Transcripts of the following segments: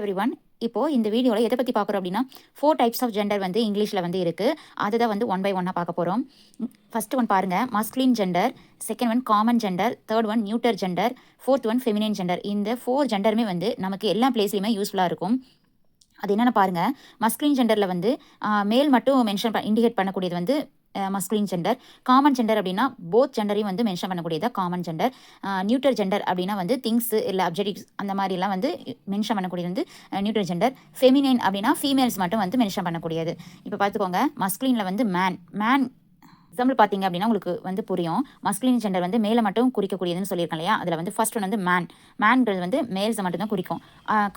Everyone. இப்போ இந்த வீடியோவில் எதை பற்றி பார்க்குறோம் அப்படின்னா 4 டைப்ஸ் ஆஃப் ஜெண்டர் வந்து இங்கிலீஷில் வந்து இருக்குது. அதை தான் வந்து ஒன் பை ஒன்னாக பார்க்க போகிறோம். ஃபர்ஸ்ட் ஒன் பாருங்கள், masculine gender. Second one common gender. Third one நியூட்டர் gender. Fourth one feminine gender. இந்த 4 ஜெண்டருமே வந்து நமக்கு எல்லா பிளேஸ்லையுமே யூஸ்ஃபுல்லாக இருக்கும். அது என்னென்ன பாருங்கள், மஸ்குலின் ஜெண்டரில் வந்து மேல் மட்டும் இண்டிகேட் பண்ணக்கூடியது வந்து மஸ்குலின் ஜெண்டர். காமன் ஜெண்டர் அப்படின்னா போத் ஜெண்டரையும் வந்து மென்ஷன் பண்ணக்கூடியது காமன் ஜெண்டர். நியூட்டர் ஜெண்டர் அப்படின்னா வந்து திங்ஸ் இல்லை அப்ஜெக்டிவ்ஸ் அந்த மாதிரிலாம் வந்து மென்ஷன் பண்ணக்கூடியது வந்து நியூட்டர் ஜெண்டர். ஃபெமினைன் அப்படின்னா ஃபீமேல்ஸ் மட்டும் வந்து மென்ஷன் பண்ணக்கூடியது. இப்போ பார்த்துக்கோங்க, மஸ்குலினில் வந்து மேன் எக்ஸாம்பிள் பார்த்தீங்க அப்படின்னா உங்களுக்கு வந்து புரியும். மஸ்குலின் ஜெண்டர் வந்து மேலே மட்டும் குறிக்கக்கூடியதுன்னு சொல்லியிருக்கேன் இல்லையா. அதில் வந்து ஃபர்ஸ்ட் ஒன் வந்து மேன்கள் வந்து மேல்ஸை மட்டும் தான் குறிக்கும்.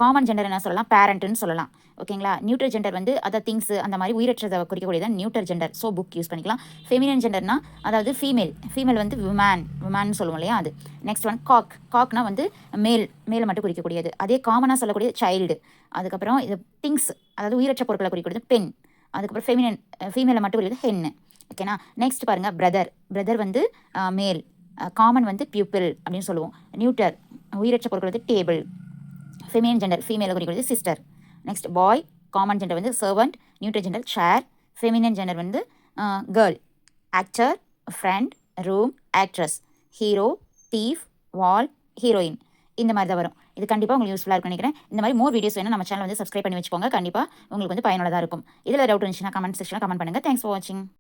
காமன் ஜெண்டர் என்ன சொல்லலாம், பேரண்ட்டுன்னு சொல்லலாம். ஓகேங்களா. நியூட்டர் ஜெண்டர் வந்து அதாவது திங்ஸ் அந்த மாதிரி உயிரற்றதை குறிக்கக்கூடியது நியூட்டர் ஜெண்டர். ஸோ புக் யூஸ் பண்ணிக்கலாம். ஃபெமினின் ஜெண்டர்னா அதாவது ஃபீமேல் வந்து விமேன் சொல்லுவோம் இல்லையா, அது. நெக்ஸ்ட் ஒன் காக்னா வந்து மேலே மட்டும் குறிக்கக்கூடியது. அதே காமனாக சொல்லக்கூடியது சைல்டு. அதுக்கப்புறம் இது திங்ஸ் அதாவது உயிரற்ற பொருட்களை குறிக்கக்கூடியது பெண். அதுக்கப்புறம் ஃபீமேலை மட்டும் குறிக்கிறது ஹென்னு. ஓகேனா. நெக்ஸ்ட் பாருங்கள், பிரதர் வந்து மேல். காமன் வந்து பியூப்பிள் அப்படின்னு சொல்லுவோம். நியூட்டர் உயிரற்ற பொருட்கள் வந்து டேபிள். ஃபெமினின் ஜெண்டர் ஃபீமேலை குறிக்கிறது sister. Next boy, common gender வந்து servant. Neuter gender chair. Feminine gender வந்து girl. Actor, friend, room, actress, hero, thief, wall, heroine. இந்த மாதிரி தான் வரும். இது கண்டிப்பாக உங்களுக்கு யூஸ்ஃபுல்லாக இருக்கும்னு நினைக்கிறேன். இந்த மாதிரி மோர் வீடியோஸ் வேணும் நம்ம சேனல் வந்து சப்ஸ்கிரைப் பண்ணி வச்சுக்கோங்க. கண்டிப்பாக உங்களுக்கு வந்து பயனுள்ளதாக இருக்கும். இதில் டவுட் இருந்துச்சுன்னா கமெண்ட் செக்ஷனில் கமெண்ட் பண்ணுங்கள். தேங்க்ஸ் ஃபார் வாட்சிங்.